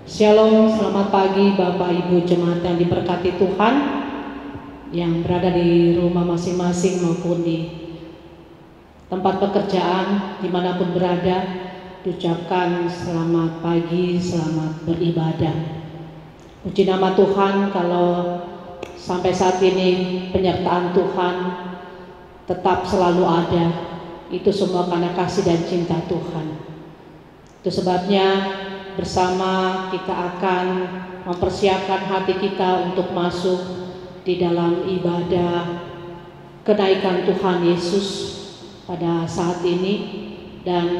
Shalom, selamat pagi Bapak Ibu Jemaat yang diberkati Tuhan, yang berada di rumah masing-masing maupun di tempat pekerjaan, dimanapun berada. Diucapkan selamat pagi, selamat beribadah. Puji nama Tuhan kalau sampai saat ini penyertaan Tuhan tetap selalu ada. Itu semua karena kasih dan cinta Tuhan. Itu sebabnya bersama kita akan mempersiapkan hati kita untuk masuk di dalam ibadah kenaikan Tuhan Yesus pada saat ini, dan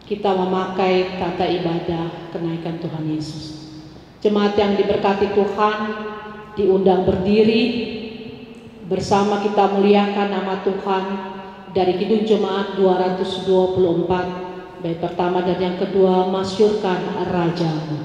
kita memakai kata ibadah kenaikan Tuhan Yesus. Jemaat yang diberkati Tuhan diundang berdiri bersama kita muliakan nama Tuhan dari Kidung Jemaat 224. Bait pertama dan yang kedua, masyurkan Rajamu.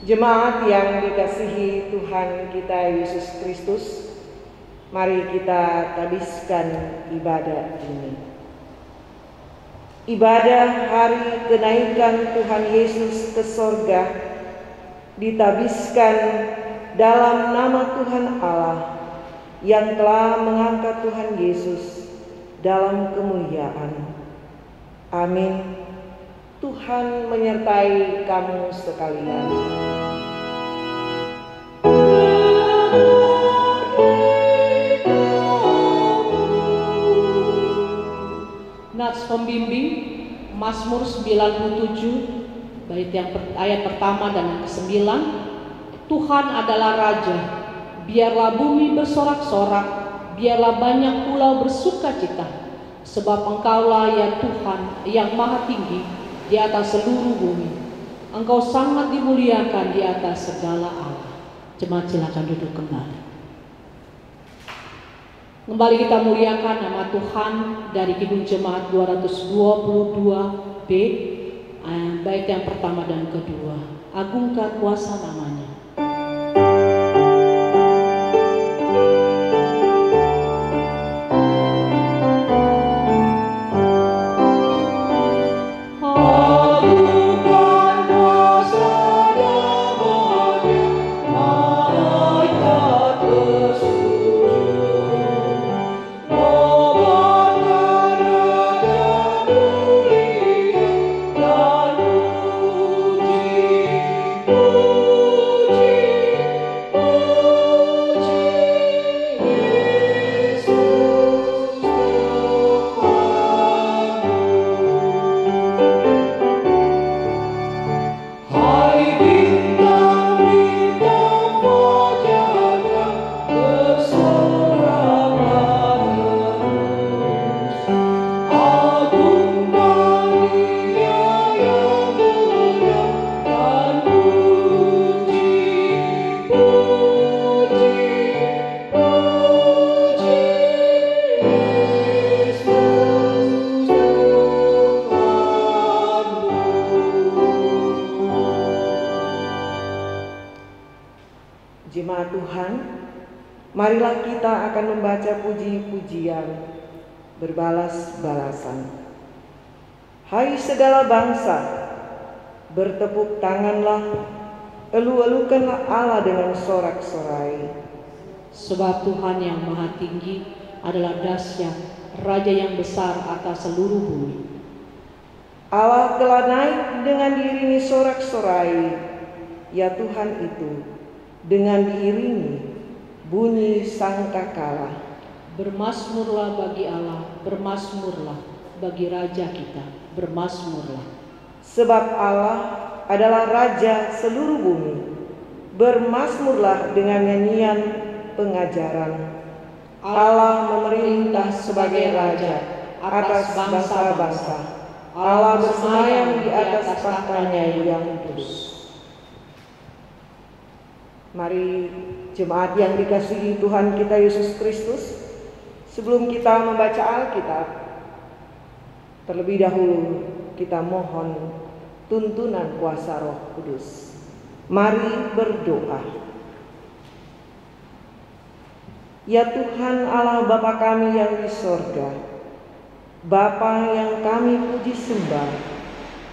Jemaat yang dikasihi Tuhan kita Yesus Kristus, mari kita tabiskan ibadah ini. Ibadah hari kenaikan Tuhan Yesus ke sorga ditabiskan dalam nama Tuhan Allah yang telah mengangkat Tuhan Yesus dalam kemuliaan. Amin. Tuhan menyertai kamu sekalian. Nats pembimbing Mazmur 97 bait yang ayat pertama dan yang ke-9. Tuhan adalah Raja, biarlah bumi bersorak-sorak, biarlah banyak pulau bersukacita, sebab Engkaulah ya Tuhan yang maha tinggi di atas seluruh bumi. Engkau sangat dimuliakan di atas segala Allah. Jemaat silakan duduk kembali. Kembali kita muliakan nama Tuhan dari Kidung Jemaat 222B, bait yang pertama dan kedua. Agungkan kuasa namanya. Oh marilah kita akan membaca puji-pujian berbalas-balasan. Hai segala bangsa, bertepuk tanganlah, elu-elukanlah Allah dengan sorak-sorai. Sebab Tuhan yang maha tinggi adalah dahsyat, Raja yang besar atas seluruh bumi. Allah telah naik dengan diiringi sorak-sorai, ya Tuhan itu, dengan diiringi bunyi sangkakala. Bermasmurlah bagi Allah, bermasmurlah bagi Raja kita, bermasmurlah. Sebab Allah adalah Raja seluruh bumi, bermasmurlah dengan nyanyian pengajaran. Allah memerintah sebagai Raja atas bangsa-bangsa. Allah bersemayam di atas tahtanya yang kudus. Mari jemaat yang dikasihi Tuhan kita Yesus Kristus, sebelum kita membaca Alkitab, terlebih dahulu kita mohon tuntunan kuasa Roh Kudus. Mari berdoa. Ya Tuhan Allah Bapa kami yang di sorga, Bapa yang kami puji sembah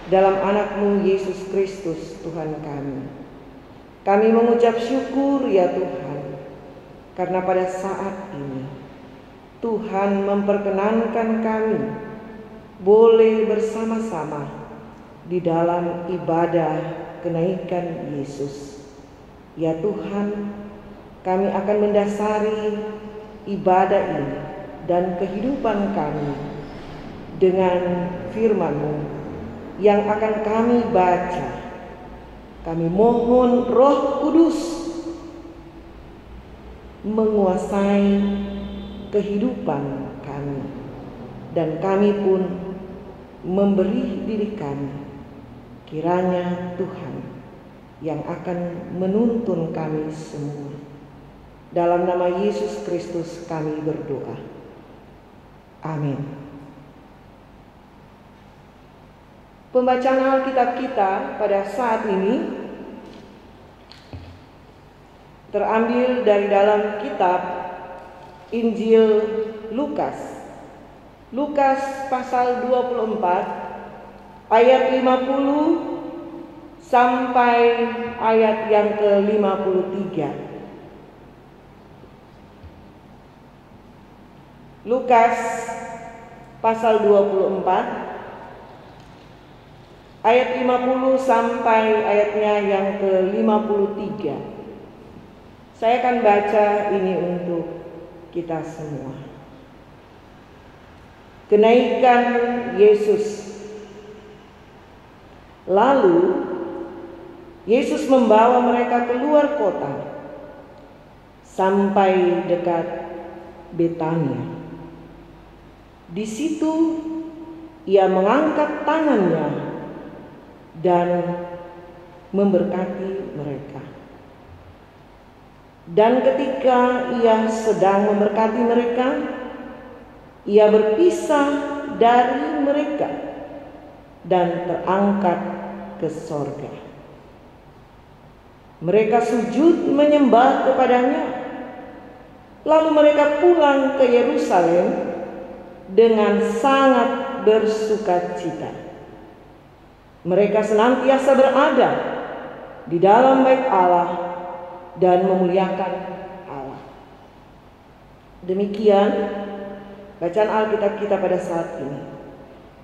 dalam anak-Mu Yesus Kristus Tuhan kami. Kami mengucap syukur ya Tuhan, karena pada saat ini Tuhan memperkenankan kami boleh bersama-sama di dalam ibadah kenaikan Yesus. Ya Tuhan, kami akan mendasari ibadah ini dan kehidupan kami dengan firman-Mu yang akan kami baca. Kami mohon Roh Kudus menguasai kehidupan kami, dan kami pun memberi diri kami. Kiranya Tuhan yang akan menuntun kami semua. Dalam nama Yesus Kristus kami berdoa. Amin. Pembacaan Alkitab kita pada saat ini terambil dari dalam kitab Injil Lukas. Lukas pasal 24 ayat 50 sampai ayat yang ke-53. Lukas pasal 24 ayat 50 sampai ayatnya yang ke-53. Saya akan baca ini untuk kita semua. Kenaikan Yesus. Lalu Yesus membawa mereka keluar kota sampai dekat Betania. Di situ ia mengangkat tangannya dan memberkati mereka. Dan ketika ia sedang memberkati mereka, ia berpisah dari mereka dan terangkat ke sorga. Mereka sujud menyembah kepadanya. Lalu mereka pulang ke Yerusalem dengan sangat bersukacita. Mereka senantiasa berada di dalam bait Allah dan memuliakan Allah. Demikian bacaan Alkitab kita pada saat ini.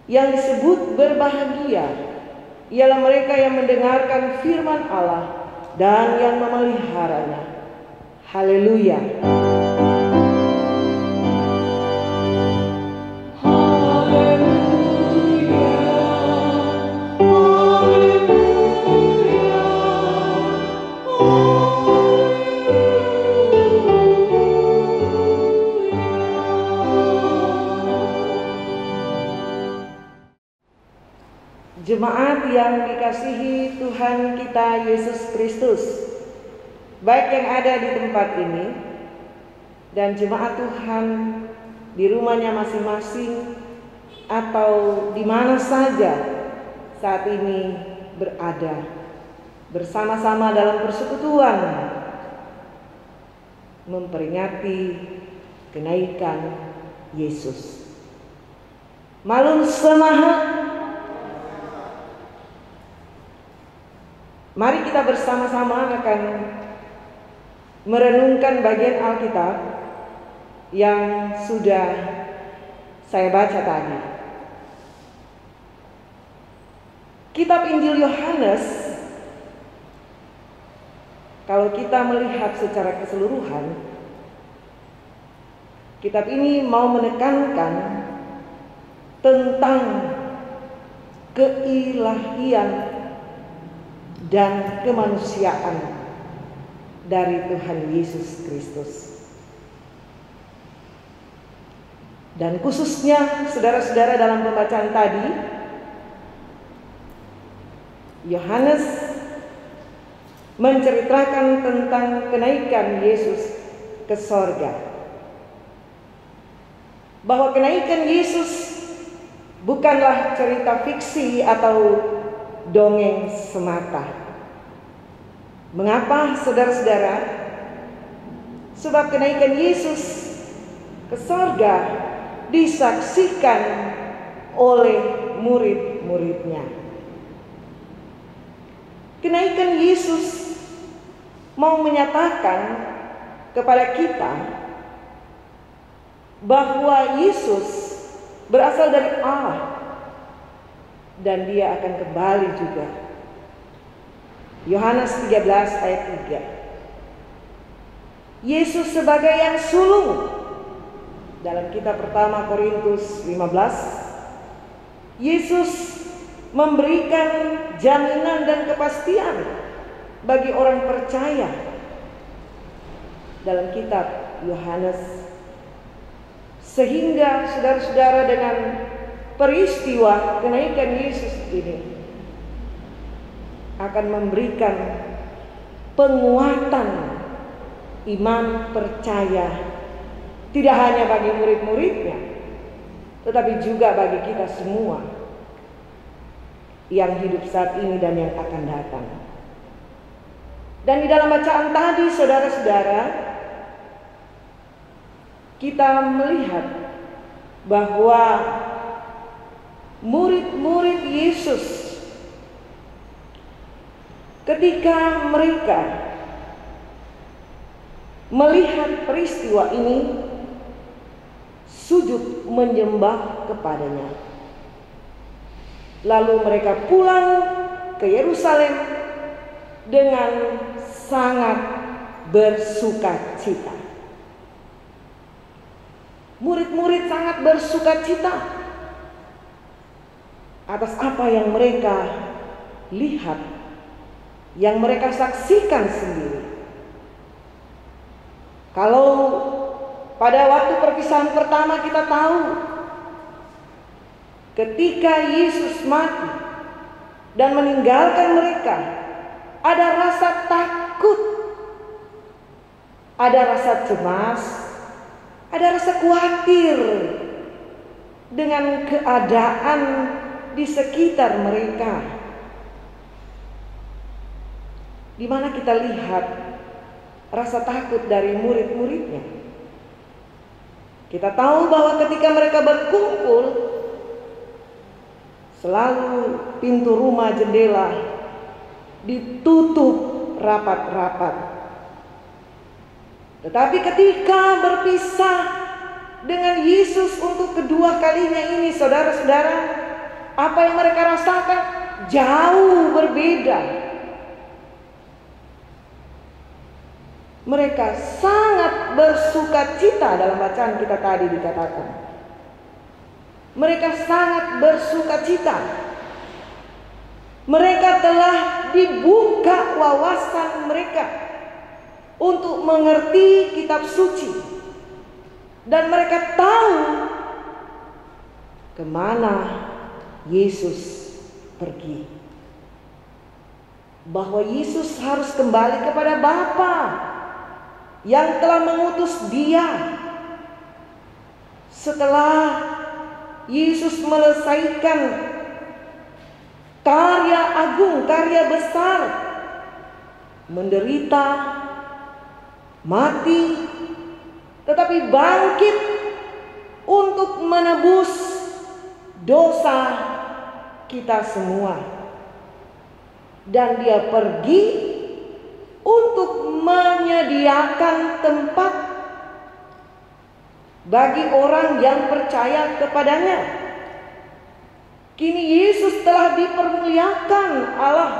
Yang disebut berbahagia ialah mereka yang mendengarkan firman Allah dan yang memeliharanya. Haleluya. Jemaat yang dikasihi Tuhan kita Yesus Kristus, baik yang ada di tempat ini dan jemaat Tuhan di rumahnya masing-masing atau di mana saja saat ini berada bersama-sama dalam persekutuan memperingati kenaikan Yesus. Malun semaha. Mari kita bersama-sama akan merenungkan bagian Alkitab yang sudah saya baca tadi. Kitab Injil Yohanes, kalau kita melihat secara keseluruhan, kitab ini mau menekankan tentang keilahian dan kemanusiaan dari Tuhan Yesus Kristus. Dan khususnya saudara-saudara dalam pembacaan tadi, Yohanes menceritakan tentang kenaikan Yesus ke sorga. Bahwa kenaikan Yesus bukanlah cerita fiksi atau dongeng semata. Mengapa, saudara-saudara? Sebab kenaikan Yesus ke sorga disaksikan oleh murid-muridnya. Kenaikan Yesus mau menyatakan kepada kita bahwa Yesus berasal dari Allah dan dia akan kembali juga. Yohanes 13 ayat 3. Yesus sebagai yang sulung. Dalam kitab pertama Korintus 15, Yesus memberikan jaminan dan kepastian bagi orang percaya. Dalam kitab Yohanes, sehingga saudara-saudara dengan peristiwa kenaikan Yesus ini akan memberikan penguatan iman percaya, tidak hanya bagi murid-muridnya, tetapi juga bagi kita semua yang hidup saat ini dan yang akan datang. Dan di dalam bacaan tadi, saudara-saudara, kita melihat bahwa murid-murid Yesus ketika mereka melihat peristiwa ini, sujud menyembah kepadanya. Lalu mereka pulang ke Yerusalem dengan sangat bersukacita. Murid-murid sangat bersukacita atas apa yang mereka lihat, yang mereka saksikan sendiri. Kalau pada waktu perpisahan pertama kita tahu, ketika Yesus mati dan meninggalkan mereka, ada rasa takut, ada rasa cemas, ada rasa khawatir dengan keadaan di sekitar mereka. Di mana kita lihat rasa takut dari murid-muridnya. Kita tahu bahwa ketika mereka berkumpul, selalu pintu rumah, jendela ditutup rapat-rapat. Tetapi ketika berpisah dengan Yesus untuk kedua kalinya ini, saudara-saudara, apa yang mereka rasakan jauh berbeda. Mereka sangat bersukacita, dalam bacaan kita tadi dikatakan. Mereka sangat bersukacita. Mereka telah dibuka wawasan mereka untuk mengerti kitab suci. Dan mereka tahu kemana Yesus pergi. Bahwa Yesus harus kembali kepada Bapa yang telah mengutus dia. Setelah Yesus melesaikan karya agung, karya besar, menderita, mati, tetapi bangkit untuk menebus dosa kita semua. Dan dia pergi untuk menyediakan tempat bagi orang yang percaya kepadanya. Kini Yesus telah dipermuliakan Allah.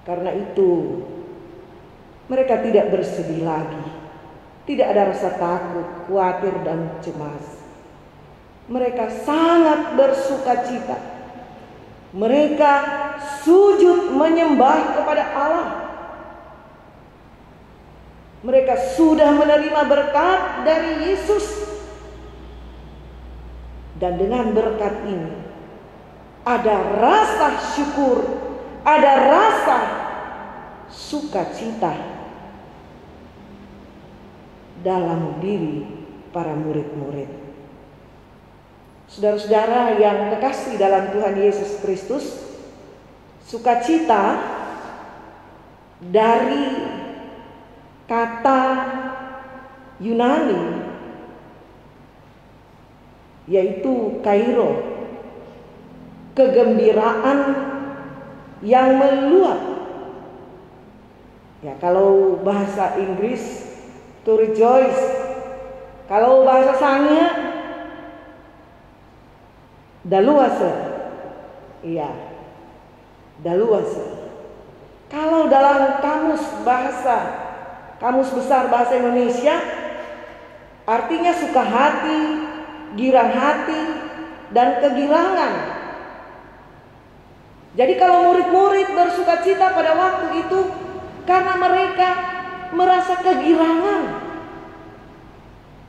Karena itu mereka tidak bersedih lagi. Tidak ada rasa takut, khawatir dan cemas. Mereka sangat bersukacita. Mereka sujud menyembah kepada Allah. Mereka sudah menerima berkat dari Yesus. Dan dengan berkat ini ada rasa syukur, ada rasa sukacita dalam diri para murid-murid. Saudara-saudara yang kekasih dalam Tuhan Yesus Kristus, sukacita dari kata Yunani yaitu kairo, kegembiraan yang meluap. Ya, kalau bahasa Inggris to rejoice, kalau bahasa Sangnya daluasa. Iya, daluasa. Kalau dalam kamus besar bahasa Indonesia, artinya suka hati, girang hati, dan kegirangan. Jadi kalau murid-murid bersukacita pada waktu itu karena mereka merasa kegirangan,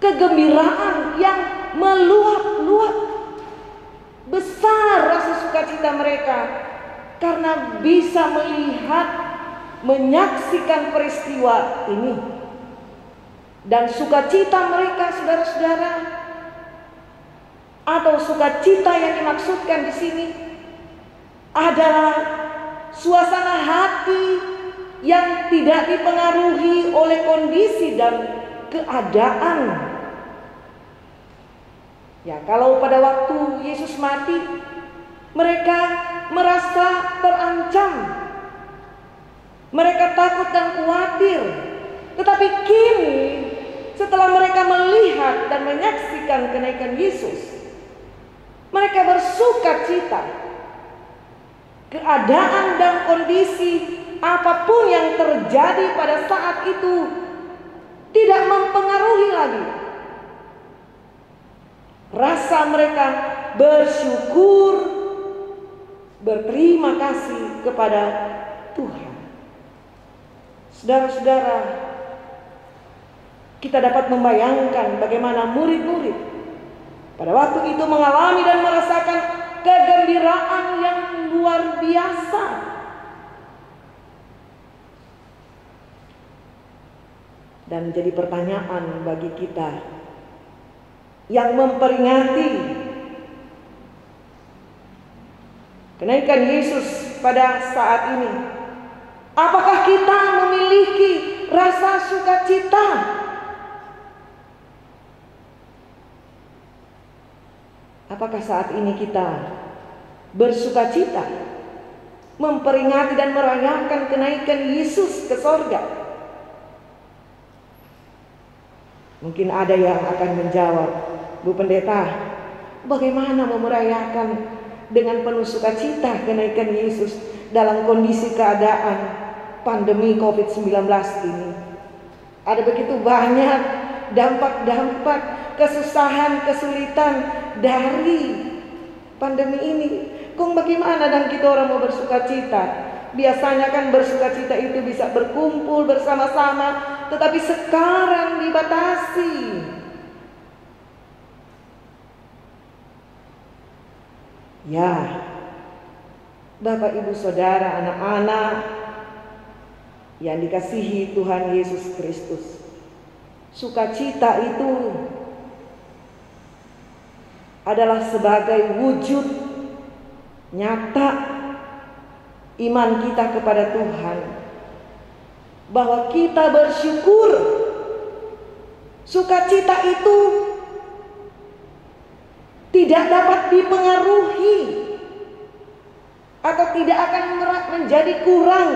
kegembiraan yang meluap-luap. Besar rasa sukacita mereka karena bisa melihat, menyaksikan peristiwa ini. Dan sukacita mereka, saudara-saudara, atau sukacita yang dimaksudkan di sini adalah suasana hati yang tidak dipengaruhi oleh kondisi dan keadaan. Ya, kalau pada waktu Yesus mati, mereka merasa terancam. Mereka takut dan khawatir. Tetapi kini, setelah mereka melihat dan menyaksikan kenaikan Yesus, mereka bersukacita. Keadaan dan kondisi apapun yang terjadi pada saat itu tidak mempengaruhi lagi. Rasa mereka bersyukur, berterima kasih kepada Tuhan. Saudara-saudara, kita dapat membayangkan bagaimana murid-murid pada waktu itu mengalami dan merasakan kegembiraan yang luar biasa. Dan menjadi pertanyaan bagi kita yang memperingati kenaikan Yesus pada saat ini, apakah kita memiliki rasa sukacita? Apakah saat ini kita bersukacita memperingati dan merayakan kenaikan Yesus ke sorga? Mungkin ada yang akan menjawab, Bu Pendeta, bagaimana mau merayakan dengan penuh sukacita kenaikan Yesus dalam kondisi keadaan pandemi COVID-19 ini? Ada begitu banyak dampak-dampak, kesusahan, kesulitan dari pandemi ini. Kung bagaimana dan kita orang mau bersukacita? Biasanya kan bersukacita itu bisa berkumpul bersama-sama, tetapi sekarang dibatasi. Ya, Bapak Ibu Saudara, anak-anak yang dikasihi Tuhan Yesus Kristus, sukacita itu adalah sebagai wujud nyata iman kita kepada Tuhan, bahwa kita bersyukur Sukacita itu tidak dapat dipengaruhi atau tidak akan menjadi kurang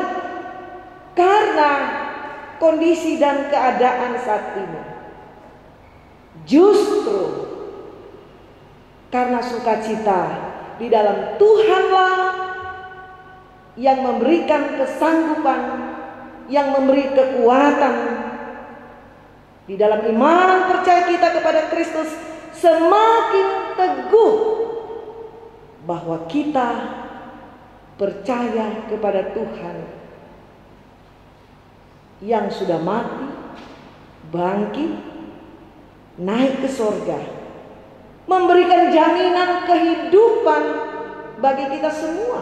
karena kondisi dan keadaan saat ini. Justru karena sukacita di dalam Tuhanlah yang memberikan kesanggupan, yang memberi kekuatan. Di dalam iman percaya kita kepada Kristus semakin teguh bahwa kita percaya kepada Tuhan yang sudah mati, bangkit, naik ke sorga, memberikan jaminan kehidupan bagi kita semua.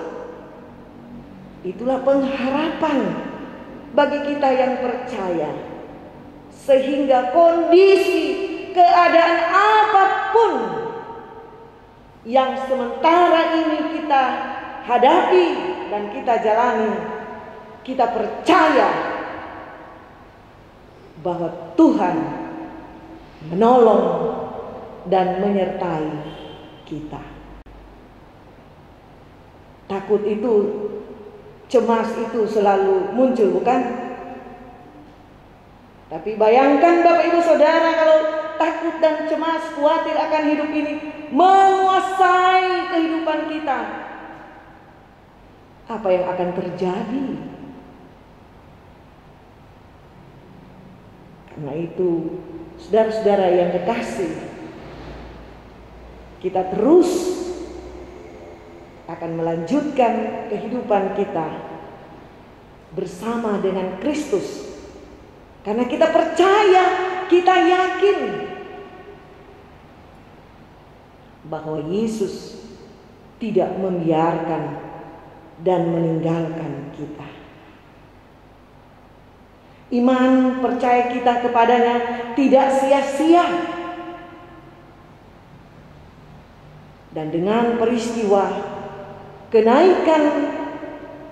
Itulah pengharapan bagi kita yang percaya. Sehingga kondisi, keadaan apapun yang sementara ini kita hadapi dan kita jalani, kita percaya bahwa Tuhan menolong dan menyertai kita. Takut itu, cemas itu selalu muncul, bukan? Tapi bayangkan Bapak Ibu Saudara, kalau takut dan cemas, khawatir akan hidup ini menguasai kehidupan kita, apa yang akan terjadi? Karena itu, saudara-saudara yang kekasih, kita terus akan melanjutkan kehidupan kita bersama dengan Kristus. Karena kita percaya, kita yakin bahwa Yesus tidak membiarkan dan meninggalkan kita. Iman percaya kita kepadanya tidak sia-sia. Dan dengan peristiwa kenaikan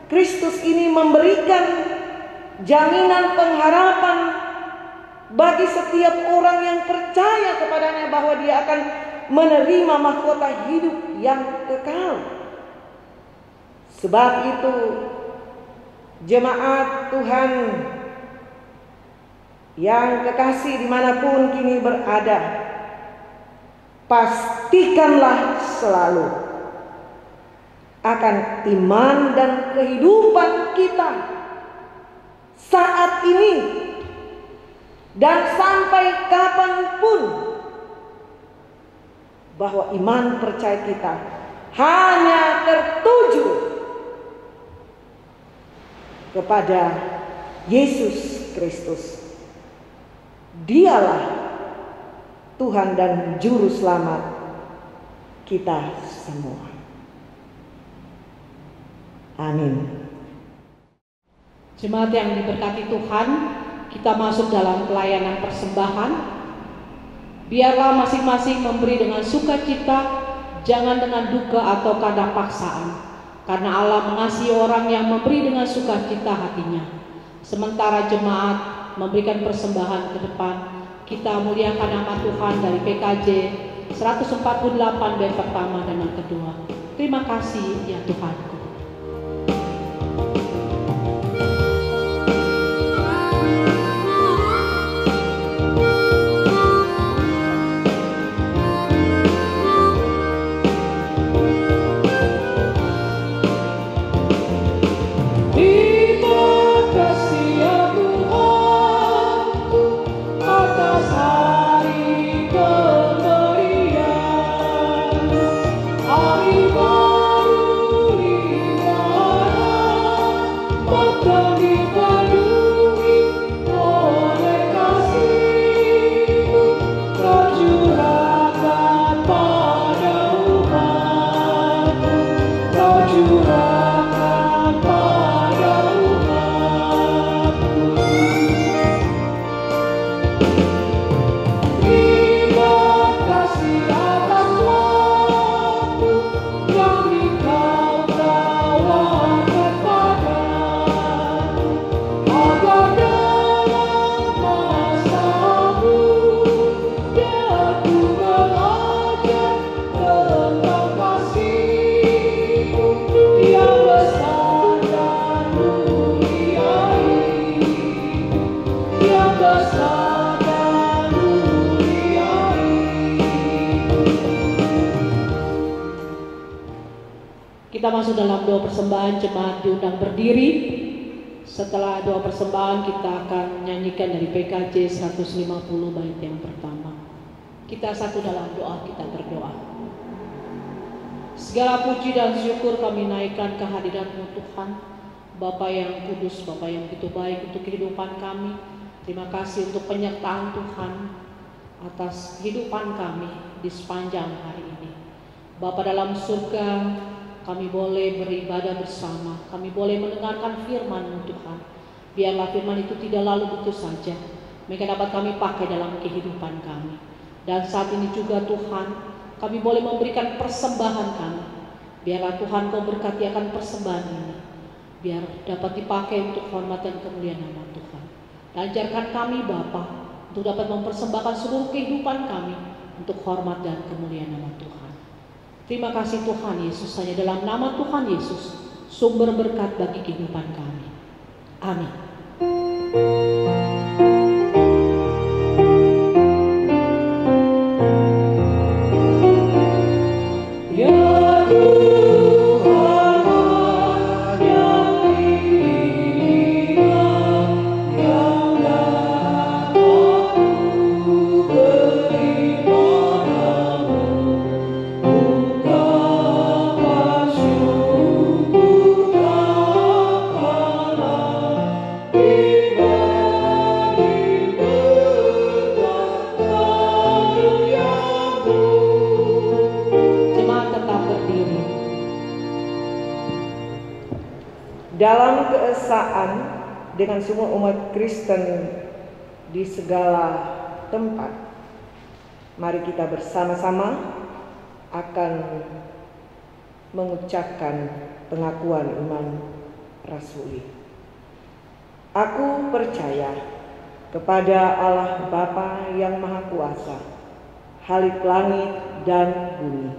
Kristus ini memberikan jaminan pengharapan bagi setiap orang yang percaya kepadanya bahwa dia akan menerima mahkota hidup yang kekal. Sebab itu, jemaat Tuhan yang kekasih dimanapun kini berada, pastikanlah selalu akan iman dan kehidupan kita saat ini dan sampai kapanpun, bahwa iman percaya kita hanya tertuju kepada Yesus Kristus. Dialah Tuhan dan Juru Selamat kita semua. Amin. Jemaat yang diberkati Tuhan, kita masuk dalam pelayanan persembahan. Biarlah masing-masing memberi dengan sukacita, jangan dengan duka atau karena paksaan. Karena Allah mengasihi orang yang memberi dengan sukacita hatinya. Sementara jemaat memberikan persembahan ke depan, kita muliakan nama Tuhan dari PKJ 148 bait pertama dan yang kedua. Terima kasih ya Tuhanku. Hari baru Kita masuk dalam doa persembahan, jemaat diundang berdiri. Setelah doa persembahan kita akan nyanyikan dari PKJ 150 bait yang pertama. Kita satu dalam doa, kita berdoa. Segala puji dan syukur kami naikkan ke hadirat-Mu Tuhan, Bapa yang kudus, Bapa yang begitu baik untuk kehidupan kami. Terima kasih untuk penyertaan Tuhan atas kehidupan kami di sepanjang hari ini. Bapa dalam surga, kami boleh beribadah bersama, kami boleh mendengarkan firman-Mu Tuhan. Biarlah firman itu tidak lalu begitu saja, mereka dapat kami pakai dalam kehidupan kami. Dan saat ini juga Tuhan, kami boleh memberikan persembahan kami. Biarlah Tuhan Kau berkati akan persembahan ini, biar dapat dipakai untuk hormat dan kemuliaan nama Tuhan. Dan ajarkan kami Bapa untuk dapat mempersembahkan seluruh kehidupan kami untuk hormat dan kemuliaan nama Tuhan. Terima kasih Tuhan Yesus, hanya dalam nama Tuhan Yesus sumber berkat bagi kehidupan kami. Amin. Dalam keesaan dengan semua umat Kristen di segala tempat, mari kita bersama-sama akan mengucapkan pengakuan iman rasuli. Aku percaya kepada Allah Bapa yang Maha Kuasa, Khalik langit dan bumi,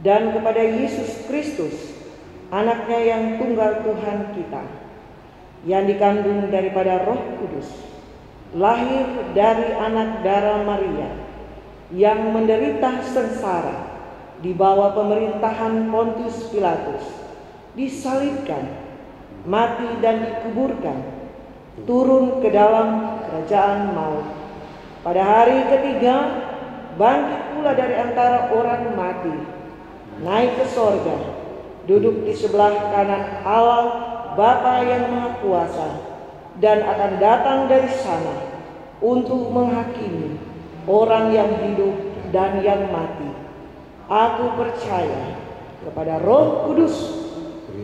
dan kepada Yesus Kristus, Anaknya yang tunggal Tuhan kita, yang dikandung daripada Roh Kudus, lahir dari anak darah Maria, yang menderita sengsara di bawah pemerintahan Pontius Pilatus, disalibkan, mati dan dikuburkan, turun ke dalam kerajaan maut. Pada hari ketiga bangkit pula dari antara orang mati, naik ke sorga, duduk di sebelah kanan Allah Bapa yang Maha Kuasa, dan akan datang dari sana untuk menghakimi orang yang hidup dan yang mati. Aku percaya kepada Roh Kudus,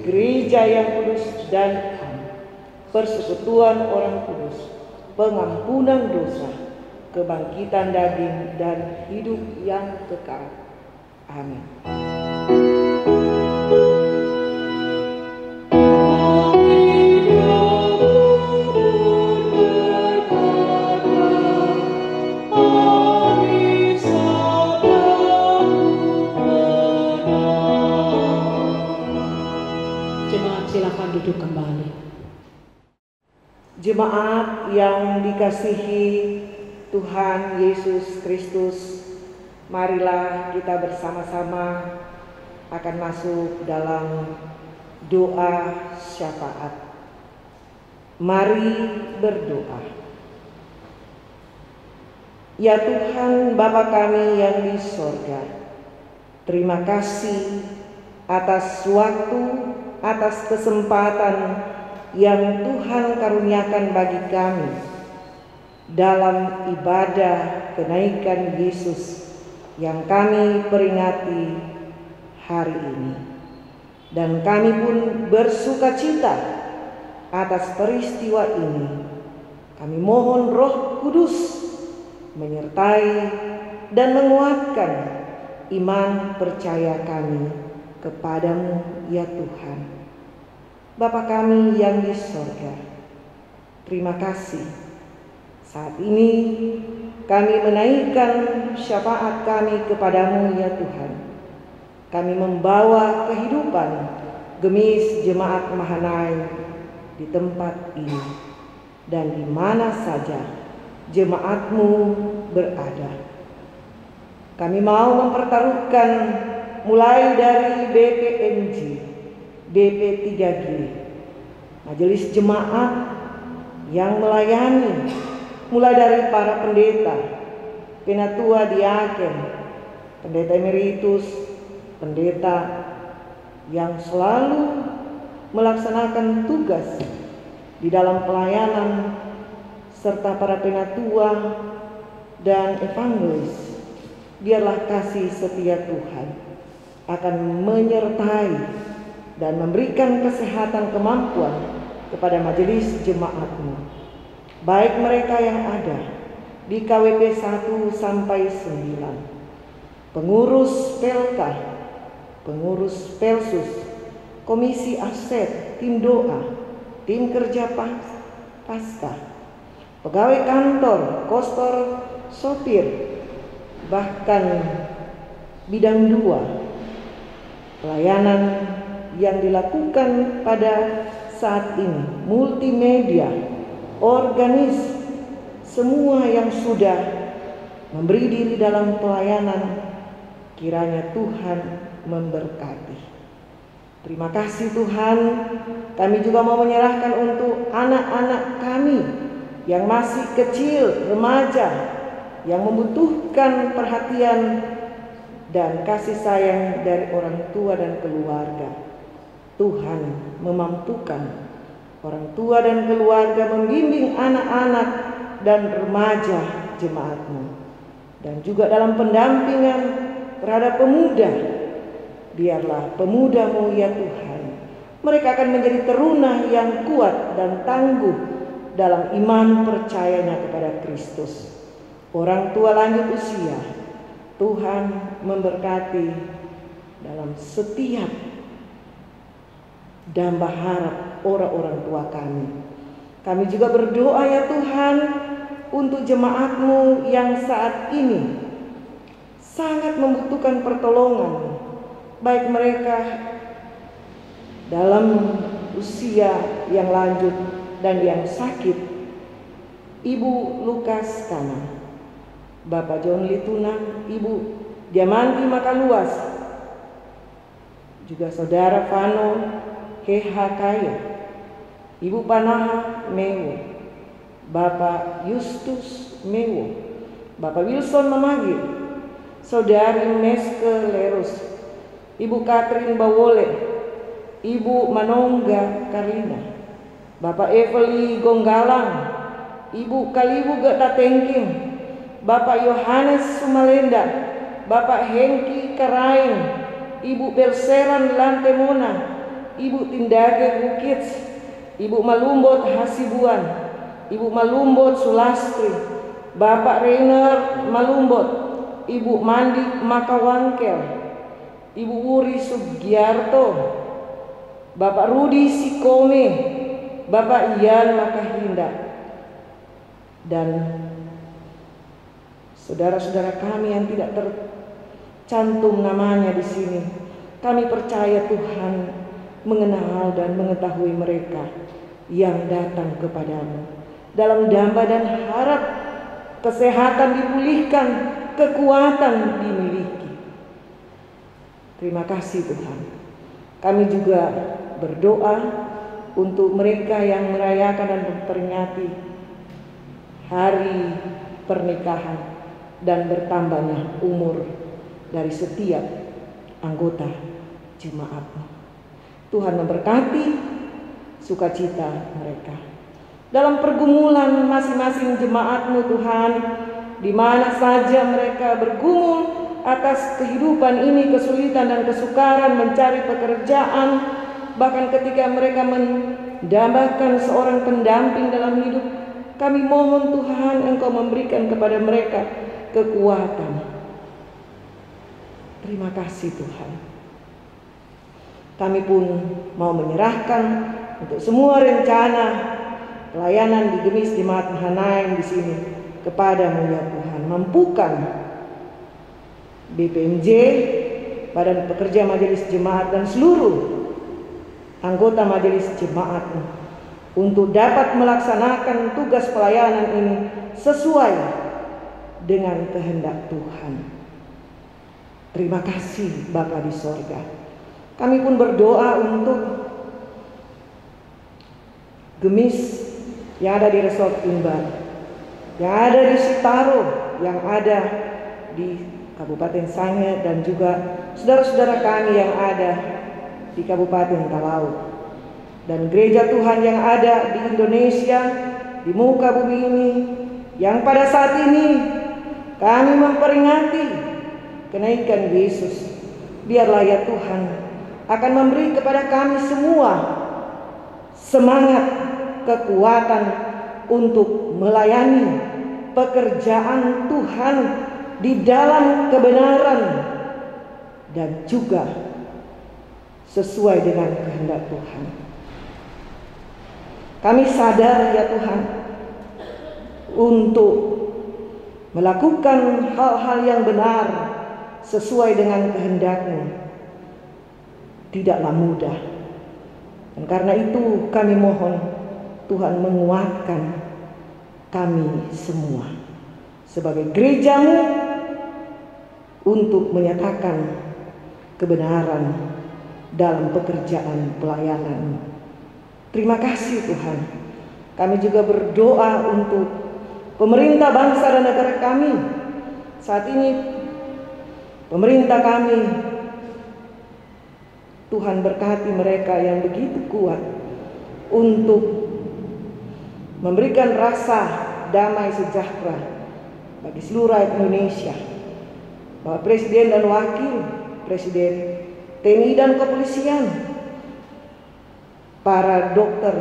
gereja yang kudus dan persekutuan orang kudus, pengampunan dosa, kebangkitan daging dan hidup yang kekal. Amin. Duduk kembali. Jemaat yang dikasihi Tuhan Yesus Kristus, marilah kita bersama-sama akan masuk dalam doa syafaat. Mari berdoa. Ya Tuhan Bapa kami yang di sorga, terima kasih atas waktu, atas kesempatan yang Tuhan karuniakan bagi kami dalam ibadah kenaikan Yesus yang kami peringati hari ini. Dan kami pun bersuka cita atas peristiwa ini. Kami mohon Roh Kudus menyertai dan menguatkan iman percaya kami kepadamu ya Tuhan. Bapa kami yang di sorga, terima kasih. Saat ini kami menaikkan syafaat kami kepadamu ya Tuhan. Kami membawa kehidupan gemis jemaat Mahanaim di tempat ini dan di mana saja jemaatmu berada. Kami mau mempertaruhkan mulai dari BPMG, BP3G, majelis jemaat yang melayani mulai dari para pendeta, penatua diaken, pendeta emeritus, pendeta yang selalu melaksanakan tugas di dalam pelayanan, serta para penatua dan evangelis. Biarlah kasih setia Tuhan akan menyertai dan memberikan kesehatan kemampuan kepada majelis jemaat-Mu, baik mereka yang ada di KWP 1 sampai 9, pengurus Pelka, pengurus Pelsus, komisi aset, tim doa, tim kerja pasca, pegawai kantor, kostor, sopir, bahkan bidang 2, pelayanan yang dilakukan pada saat ini, multimedia, organis, semua yang sudah memberi diri dalam pelayanan, kiranya Tuhan memberkati. Terima kasih Tuhan. Kami juga mau menyerahkan untuk anak-anak kami yang masih kecil, remaja, yang membutuhkan perhatian dan kasih sayang dari orang tua dan keluarga. Tuhan memampukan orang tua dan keluarga membimbing anak-anak dan remaja jemaat-Mu, dan juga dalam pendampingan terhadap pemuda. Biarlah pemuda-Mu ya Tuhan, mereka akan menjadi teruna yang kuat dan tangguh dalam iman percayanya kepada Kristus. Orang tua lanjut usia, Tuhan memberkati dalam setiap damba harap orang-orang tua kami. Kami juga berdoa ya Tuhan untuk jemaat-Mu yang saat ini sangat membutuhkan pertolongan, baik mereka dalam usia yang lanjut dan yang sakit. Ibu Lukas Kana, Bapak John Lituna, Ibu Diamanti Makaluas, juga Saudara Vano Heha Kaya, Ibu Panaha Mewo, Bapak Justus Mewo, Bapak Wilson Mamagir, Saudari Meske Lerus, Ibu Katrin Bawole, Ibu Manongga Karina, Bapak Eveli Gonggalang, Ibu Kalibu Getatengking, Bapak Yohanes Sumalenda, Bapak Hengki Karaing, Ibu Belseran Lantemona, Ibu Tindage Bukits, Ibu Malumbot Hasibuan, Ibu Malumbot Sulastri, Bapak Reiner Malumbot, Ibu Mandi Makawangkel, Ibu Wuri Sugiarto, Bapak Rudi Sikome, Bapak Ian Makahinda, dan saudara-saudara kami yang tidak tercantum namanya di sini. Kami percaya Tuhan mengenal dan mengetahui mereka yang datang kepadamu dalam damba dan harap kesehatan dipulihkan, kekuatan dimiliki. Terima kasih Tuhan. Kami juga berdoa untuk mereka yang merayakan dan memperingati hari pernikahan dan bertambahnya umur dari setiap anggota jemaat-Mu. Tuhan memberkati sukacita mereka dalam pergumulan masing-masing jemaat-Mu Tuhan, di mana saja mereka bergumul atas kehidupan ini, kesulitan dan kesukaran mencari pekerjaan, bahkan ketika mereka mendambakan seorang pendamping dalam hidup. Kami mohon Tuhan Engkau memberikan kepada mereka kekuatan. Terima kasih Tuhan. Kami pun mau menyerahkan untuk semua rencana pelayanan di Gemis Jemaat Mahanaim di sini kepada-Mu ya Tuhan. Mampukan BPMJ, Badan Pekerja Majelis Jemaat dan seluruh anggota Majelis Jemaat-Mu untuk dapat melaksanakan tugas pelayanan ini sesuai dengan kehendak Tuhan. Terima kasih Bapa di sorga. Kami pun berdoa untuk Gemis yang ada di Resort Imbar, yang ada di Sitaro, yang ada di Kabupaten Sangihe, dan juga saudara-saudara kami yang ada di Kabupaten Talaut, dan gereja Tuhan yang ada di Indonesia, di muka bumi ini, yang pada saat ini kami memperingati kenaikan Yesus. Biarlah ya Tuhan akan memberi kepada kami semua semangat, kekuatan untuk melayani pekerjaan Tuhan di dalam kebenaran dan juga sesuai dengan kehendak Tuhan. Kami sadar ya Tuhan, untuk melakukan hal-hal yang benar sesuai dengan kehendak-Mu tidaklah mudah. Dan karena itu kami mohon Tuhan menguatkan kami semua sebagai gereja-Mu untuk menyatakan kebenaran dalam pekerjaan pelayanan. Terima kasih Tuhan. Kami juga berdoa untuk pemerintah bangsa dan negara kami. Saat ini pemerintah kami, Tuhan berkati mereka yang begitu kuat untuk memberikan rasa damai sejahtera bagi seluruh rakyat Indonesia. Bapak Presiden dan Wakil Presiden, TNI dan kepolisian, para dokter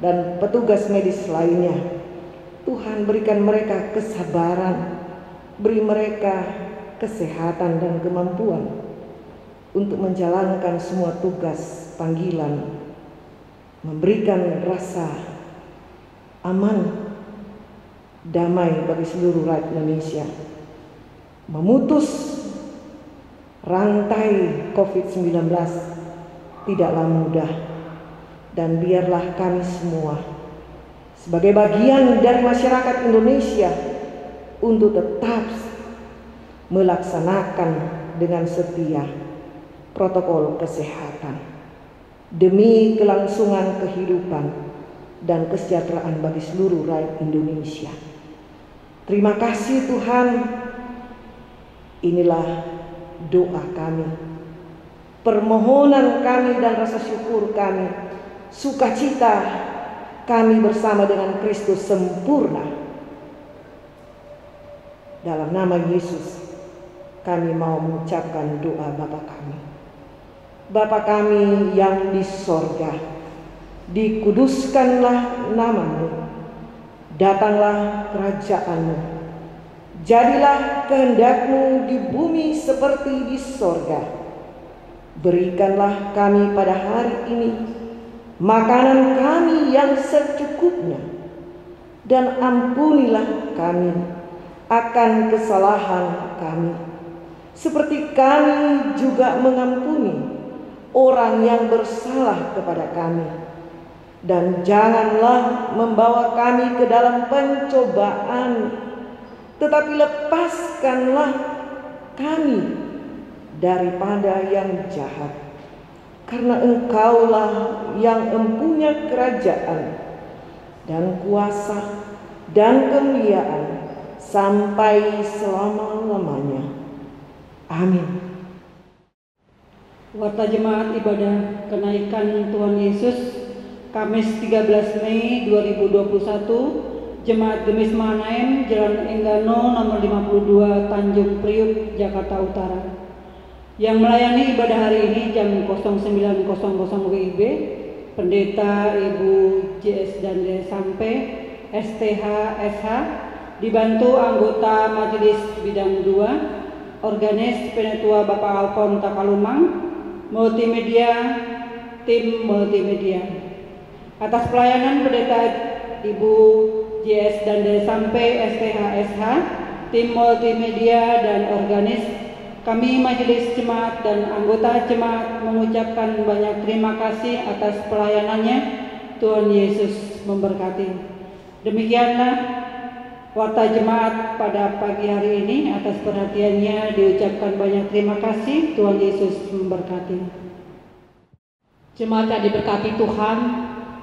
dan petugas medis lainnya, Tuhan berikan mereka kesabaran, beri mereka kesehatan dan kemampuan untuk menjalankan semua tugas panggilan, memberikan rasa aman, damai bagi seluruh rakyat Indonesia, memutus rantai COVID-19 tidaklah mudah. Dan biarlah kami semua sebagai bagian dari masyarakat Indonesia untuk tetap melaksanakan dengan setia protokol kesehatan demi kelangsungan kehidupan dan kesejahteraan bagi seluruh rakyat Indonesia. Terima kasih Tuhan. Inilah doa kami, permohonan kami dan rasa syukur kami, sukacita kami bersama dengan Kristus sempurna. Dalam nama Yesus kami mau mengucapkan doa Bapa kami. Bapa kami yang di sorga, dikuduskanlah nama-Mu, datanglah kerajaan-Mu, jadilah kehendak-Mu di bumi seperti di sorga. Berikanlah kami pada hari ini makanan kami yang secukupnya, dan ampunilah kami akan kesalahan kami, seperti kami juga mengampuni orang yang bersalah kepada kami. Dan janganlah membawa kami ke dalam pencobaan, tetapi lepaskanlah kami daripada yang jahat. Karena Engkaulah yang mempunyai kerajaan dan kuasa dan kemuliaan sampai selama-lamanya. Amin. Warta Jemaat Ibadah Kenaikan Tuhan Yesus, Kamis 13 Mei 2021, Jemaat Gemis Mahanaim, Jalan Enggano nomor 52, Tanjung Priuk, Jakarta Utara. Yang melayani ibadah hari ini jam 09.00 WIB, Pendeta Ibu JS dan D sampai STH SH, dibantu anggota Majelis Bidang 2, Organis Penetua Bapak Alfon Takalumang, Multimedia, tim Multimedia. Atas pelayanan Pendeta Ibu JS dan D sampai STH SH, tim Multimedia dan Organis, kami Majelis Jemaat dan anggota Jemaat mengucapkan banyak terima kasih atas pelayanannya. Tuhan Yesus memberkati. Demikianlah Warta Jemaat pada pagi hari ini. Atas perhatiannya diucapkan banyak terima kasih. Tuhan Yesus memberkati. Jemaat yang diberkati Tuhan,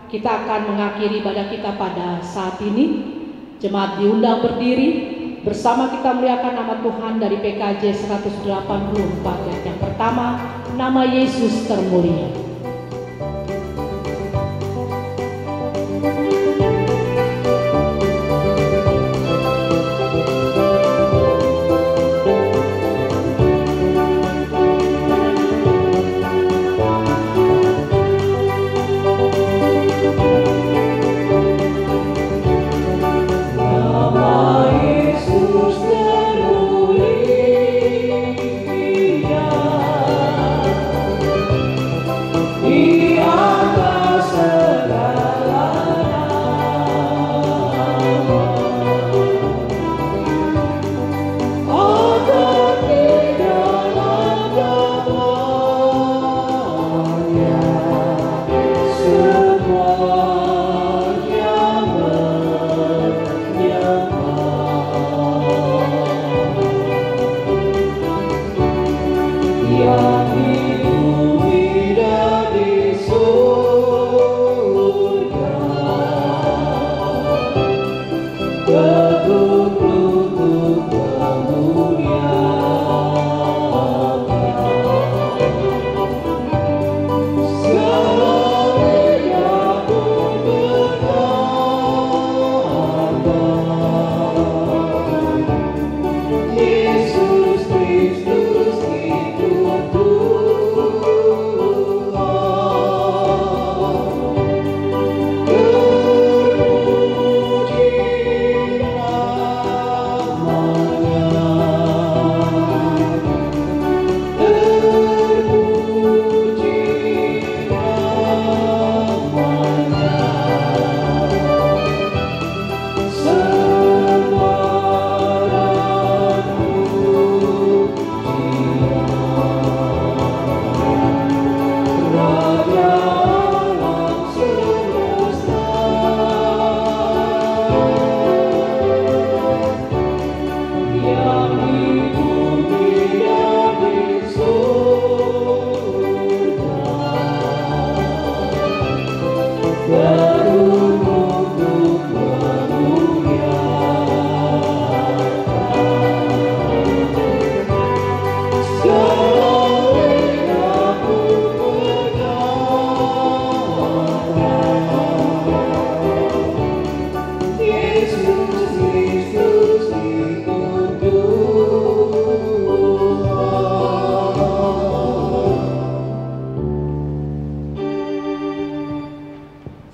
kita akan mengakhiri ibadah kita pada saat ini. Jemaat diundang berdiri. Bersama kita muliakan nama Tuhan dari PKJ 184 ayat yang pertama, nama Yesus termulia.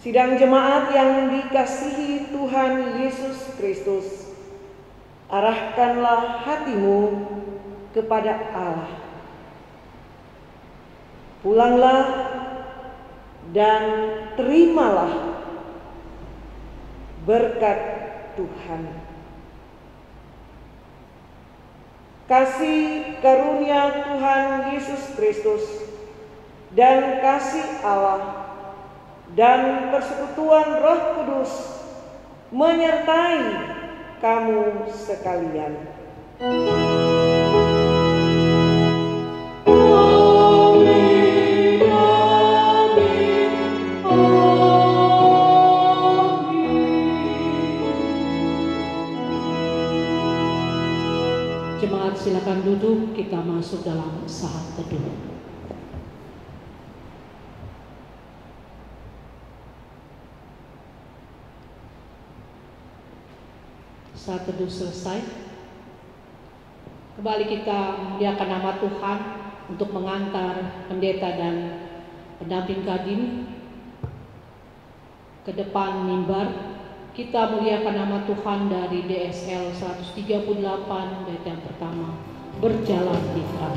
Sidang jemaat yang dikasihi Tuhan Yesus Kristus, arahkanlah hatimu kepada Allah. Pulanglah dan terimalah berkat Tuhan. Kasih karunia Tuhan Yesus Kristus dan kasih Allah dan persekutuan Roh Kudus menyertai kamu sekalian. Jemaat silakan duduk, kita masuk dalam saat teduh. Saat teduh selesai, kembali kita memuliakan nama Tuhan untuk mengantar pendeta dan pendamping Kadin ke depan mimbar. Kita muliakan nama Tuhan dari DSL 138 ayat yang pertama, berjalan di terang.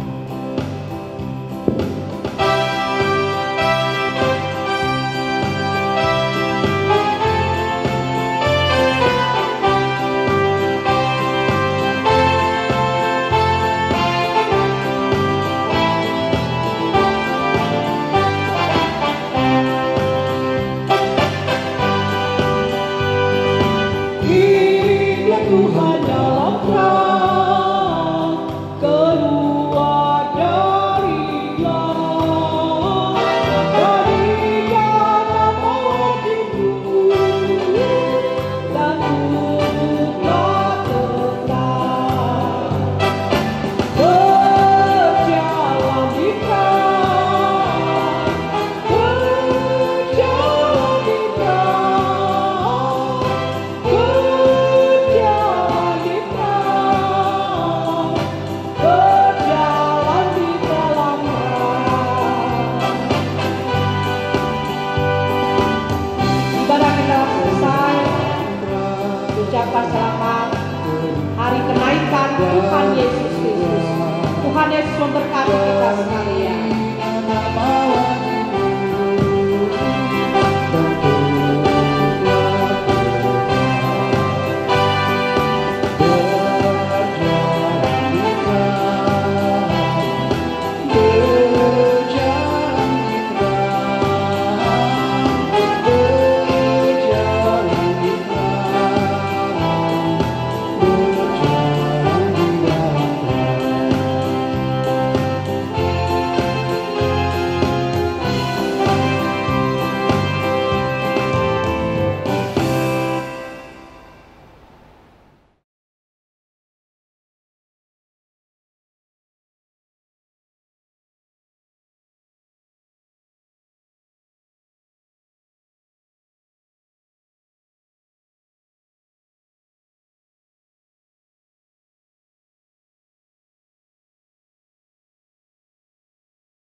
Tuhan dalam terang, keluar Tuhan Yesus Kristus. Tuhan Yesus memberkati kita sekalian.